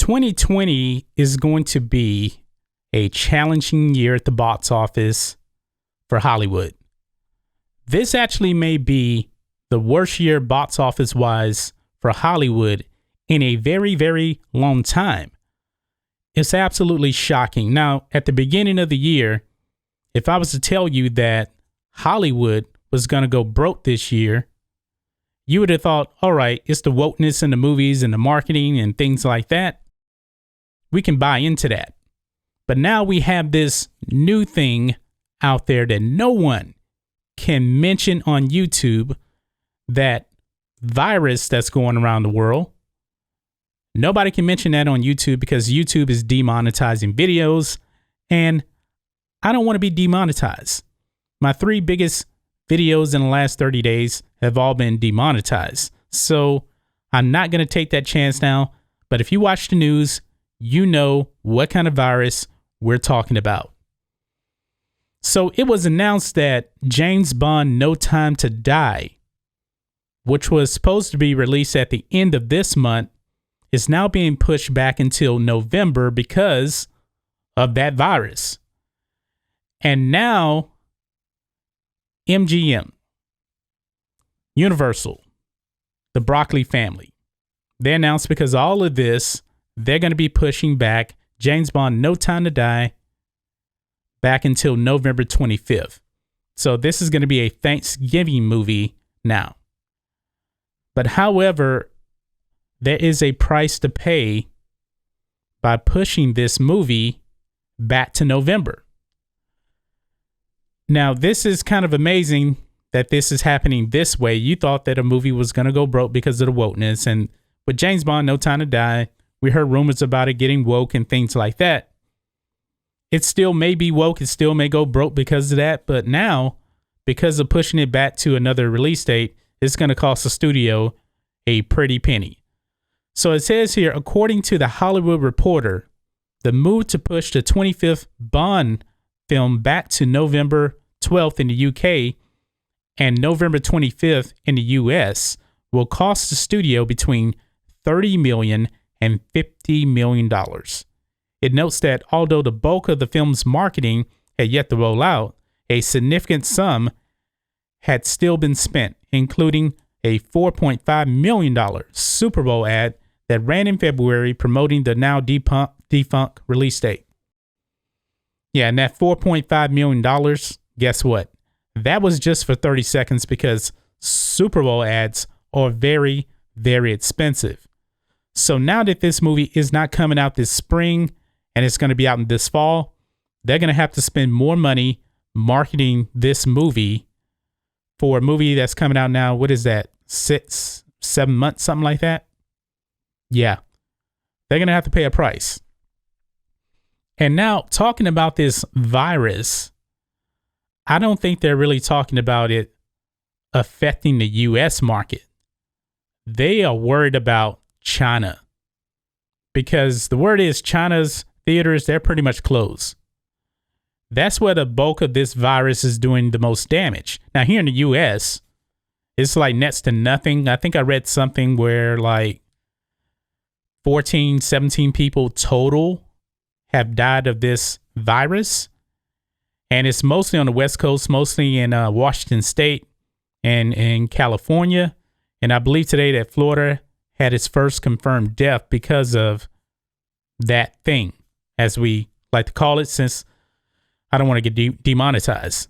2020 is going to be a challenging year at the box office for Hollywood. This actually may be the worst year box office wise for Hollywood in a very, very long time. It's absolutely shocking. Now, at the beginning of the year, if I was to tell you that Hollywood was going to go broke this year, you would have thought, all right, it's the wokeness in the movies and the marketing and things like that. We can buy into that. But now we have this new thing out there that no one can mention on YouTube, that virus that's going around the world. Nobody can mention that on YouTube because YouTube is demonetizing videos, and I don't want to be demonetized. My 3 biggest videos in the last 30 days have all been demonetized. So I'm not going to take that chance now. But if you watch the news, you know what kind of virus we're talking about. So it was announced that James Bond No Time to Die, which was supposed to be released at the end of this month, is now being pushed back until November because of that virus. And now MGM, Universal, the Broccoli family, they announced because of all of this, they're going to be pushing back James Bond No Time to Die back until November 25th. So this is going to be a Thanksgiving movie now. But however, there is a price to pay by pushing this movie back to November. Now, this is kind of amazing that this is happening this way. You thought that a movie was going to go broke because of the wokeness. And with James Bond, No Time to Die, we heard rumors about it getting woke and things like that. It still may be woke. It still may go broke because of that. But now, because of pushing it back to another release date, it's going to cost the studio a pretty penny. So it says here, according to the Hollywood Reporter, the move to push the 25th Bond film back to November 12th in the UK and November 25th in the US will cost the studio between $30 million and $50 million. It notes that although the bulk of the film's marketing had yet to roll out, a significant sum had still been spent, including a $4.5 million Super Bowl ad that ran in February promoting the now defunct release date. Yeah, and that $4.5 million, guess what? That was just for 30 seconds because Super Bowl ads are very, very expensive. So now that this movie is not coming out this spring and it's going to be out in this fall, they're going to have to spend more money marketing this movie for a movie that's coming out now. What is that? 6, 7 months, something like that. Yeah, they're going to have to pay a price. And now talking about this virus, I don't think they're really talking about it affecting the U.S. market. They are worried about China because the word is China's theaters, they're pretty much closed. That's where the bulk of this virus is doing the most damage. Now here in the U.S., it's like next to nothing. I think I read something where like 14, 17 people total have died of this virus. And it's mostly on the West Coast, mostly in Washington State and in California. And I believe today that Florida had its first confirmed death because of that thing, as we like to call it, since I don't want to get demonetized.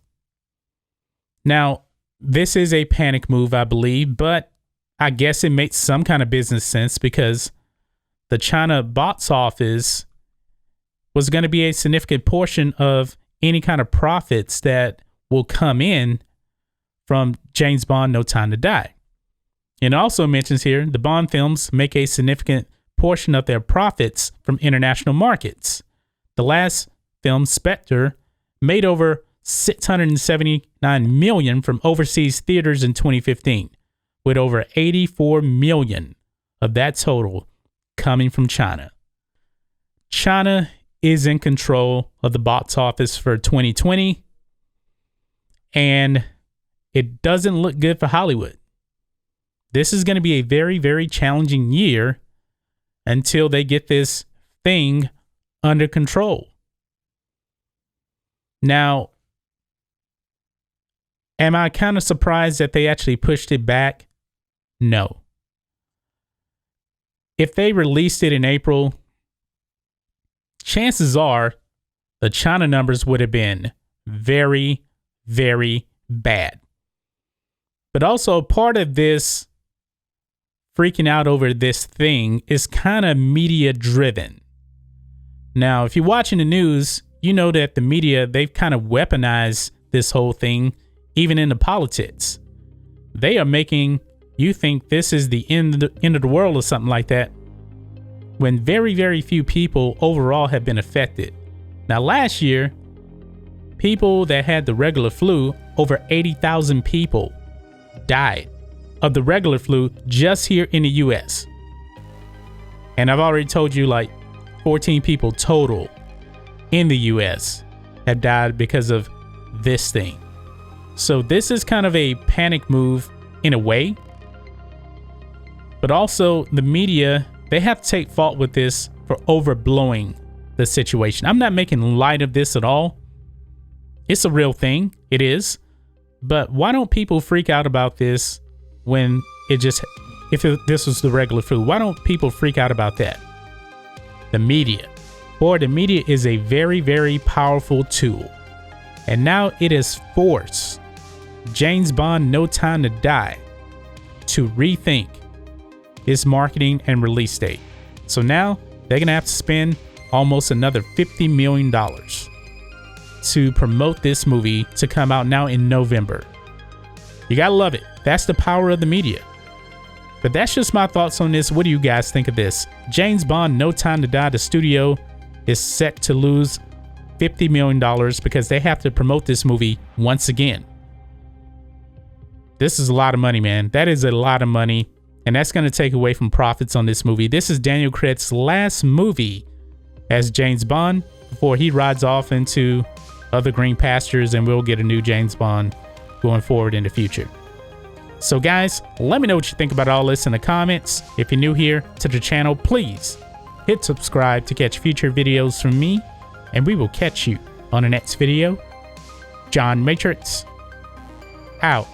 Now, this is a panic move, I believe, but I guess it makes some kind of business sense because the China box office was going to be a significant portion of any kind of profits that will come in from James Bond No Time to Die. It also mentions here the Bond films make a significant portion of their profits from international markets. The last film, Spectre, made over $679 million from overseas theaters in 2015, with over $84 million of that total coming from China. China is in control of the box office for 2020, and it doesn't look good for Hollywood. This is going to be a very, very challenging year until they get this thing under control. Now, am I kind of surprised that they actually pushed it back? No. If they released it in April, chances are the China numbers would have been very, very bad. But also part of this freaking out over this thing is kind of media driven. Now, if you're watching the news, you know that the media, they've kind of weaponized this whole thing, even into politics. They are making you think this is the end of the world or something like that, when very, very few people overall have been affected. Now, last year, people that had the regular flu, over 80,000 people died of the regular flu just here in the US. And I've already told you, like, 14 people total in the US have died because of this thing. So this is kind of a panic move in a way. But also the media, they have to take fault with this for overblowing the situation. I'm not making light of this at all. It's a real thing. It is. But why don't people freak out about this when this was the regular flu? Why don't people freak out about that? The media. Boy, the media is a very, very powerful tool. And now it has forced James Bond No Time to Die to rethink its marketing and release date. So now they're going to have to spend almost another $50 million to promote this movie to come out now in November. You gotta love it. That's the power of the media. But that's just my thoughts on this. What do you guys think of this? James Bond No Time to Die, the studio is set to lose $50 million because they have to promote this movie once again. This is a lot of money, man. That is a lot of money. And that's going to take away from profits on this movie. This is Daniel Craig's last movie as James Bond before he rides off into other green pastures, and we'll get a new James Bond going forward in the future. So guys, let me know what you think about all this in the comments. If you're new here to the channel, please hit subscribe to catch future videos from me, and we will catch you on the next video. John Matrixx, out.